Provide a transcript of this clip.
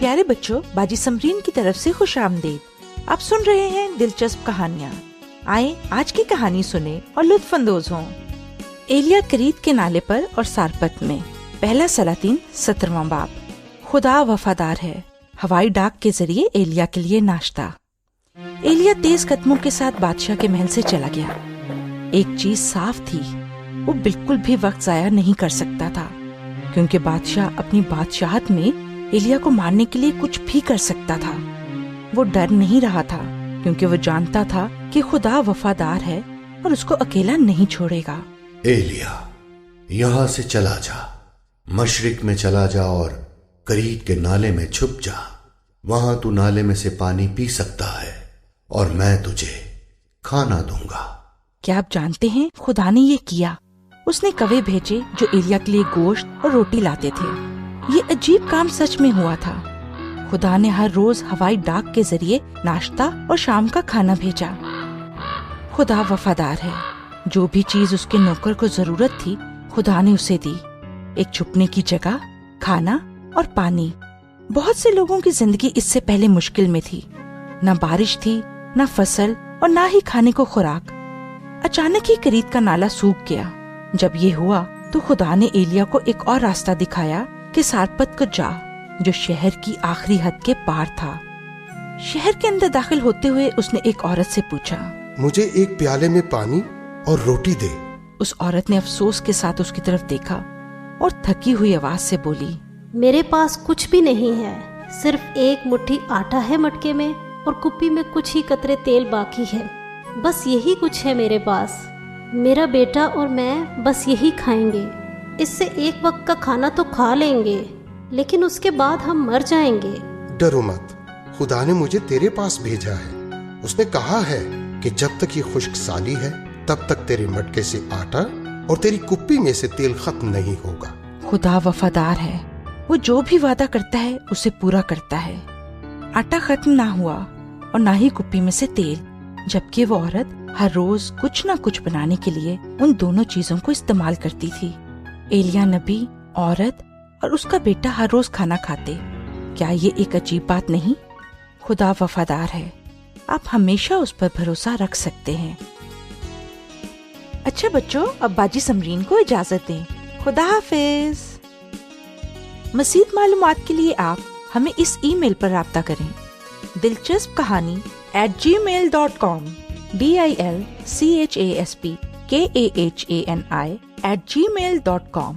پیارے بچوں، باجی سمرین کی طرف سے خوش آمدید۔ آپ سن رہے ہیں دلچسپ کہانیاں۔ آئیں آج کی کہانی سنیں اور لطف اندوز ہوں۔ ایلیا کرید کے نالے پر اور سارپت میں، پہلا سلاطین 17واں باب۔ خدا وفادار ہے۔ ہوائی ڈاک کے ذریعے ایلیا کے لیے ناشتہ۔ ایلیا تیز قدموں کے ساتھ بادشاہ کے محل سے چلا گیا۔ ایک چیز صاف تھی، وہ بالکل بھی وقت ضائع نہیں کر سکتا تھا، کیونکہ بادشاہ اپنی بادشاہت میں ایلیا کو مارنے کے لیے کچھ بھی کر سکتا تھا۔ وہ ڈر نہیں رہا تھا، کیونکہ وہ جانتا تھا کہ خدا وفادار ہے اور اس کو اکیلا نہیں چھوڑے گا۔ ایلیا، یہاں سے چلا جا، مشرق میں چلا جا اور کرید کے نالے میں چھپ جا۔ وہاں تو نالے میں سے پانی پی سکتا ہے اور میں تجھے کھانا دوں گا۔ کیا آپ جانتے ہیں خدا نے یہ کیا؟ اس نے کوے بھیجے جو ایلیا کے لیے گوشت اور روٹی لاتے تھے۔ یہ عجیب کام سچ میں ہوا تھا۔ خدا نے ہر روز ہوائی ڈاک کے ذریعے ناشتہ اور شام کا کھانا بھیجا۔ خدا وفادار ہے۔ جو بھی چیز اس کے نوکر کو ضرورت تھی، خدا نے اسے دی۔ ایک چھپنے کی جگہ، کھانا اور پانی۔ بہت سے لوگوں کی زندگی اس سے پہلے مشکل میں تھی۔ نہ بارش تھی، نہ فصل اور نہ ہی کھانے کو خوراک۔ اچانک ہی کرید کا نالا سوکھ گیا۔ جب یہ ہوا تو خدا نے ایلیا کو ایک اور راستہ دکھایا کہ سارپت کو جا، جو شہر کی آخری حد کے پار تھا۔ شہر کے اندر داخل ہوتے ہوئے اس نے ایک عورت سے پوچھا، مجھے ایک پیالے میں پانی اور روٹی دے۔ اس عورت نے افسوس کے ساتھ اس کی طرف دیکھا اور تھکی ہوئی آواز سے بولی، میرے پاس کچھ بھی نہیں ہے، صرف ایک مٹھی آٹا ہے مٹکے میں اور کپی میں کچھ ہی قطرے تیل باقی ہے۔ بس یہی کچھ ہے میرے پاس۔ میرا بیٹا اور میں بس یہی کھائیں گے۔ اس سے ایک وقت کا کھانا تو کھا لیں گے، لیکن اس کے بعد ہم مر جائیں گے۔ ڈرو مت، خدا نے مجھے تیرے پاس بھیجا ہے۔ اس نے کہا ہے کہ جب تک یہ خشک سالی ہے تب تک تیرے مٹکے سے آٹا اور تیری کپی میں سے تیل ختم نہیں ہوگا۔ خدا وفادار ہے۔ وہ جو بھی وعدہ کرتا ہے اسے پورا کرتا ہے۔ آٹا ختم نہ ہوا اور نہ ہی کپی میں سے تیل، جبکہ وہ عورت ہر روز کچھ نہ کچھ بنانے کے لیے ان دونوں چیزوں کو استعمال کرتی تھی۔ ایلیا نبی، عورت اور اس کا بیٹا ہر روز کھانا کھاتے۔ کیا یہ ایک عجیب بات نہیں؟ خدا وفادار ہے۔ آپ ہمیشہ اس پر بھروسہ رکھ سکتے ہیں۔ اچھا بچوں، اب باجی سمرین کو اجازت دیں۔ خدا حافظ۔ مزید معلومات کے لیے آپ ہمیں اس ای میل پر رابطہ کریں، دلچسپ کہانی @gmail.com DILCHASPKAHANI @gmail.com۔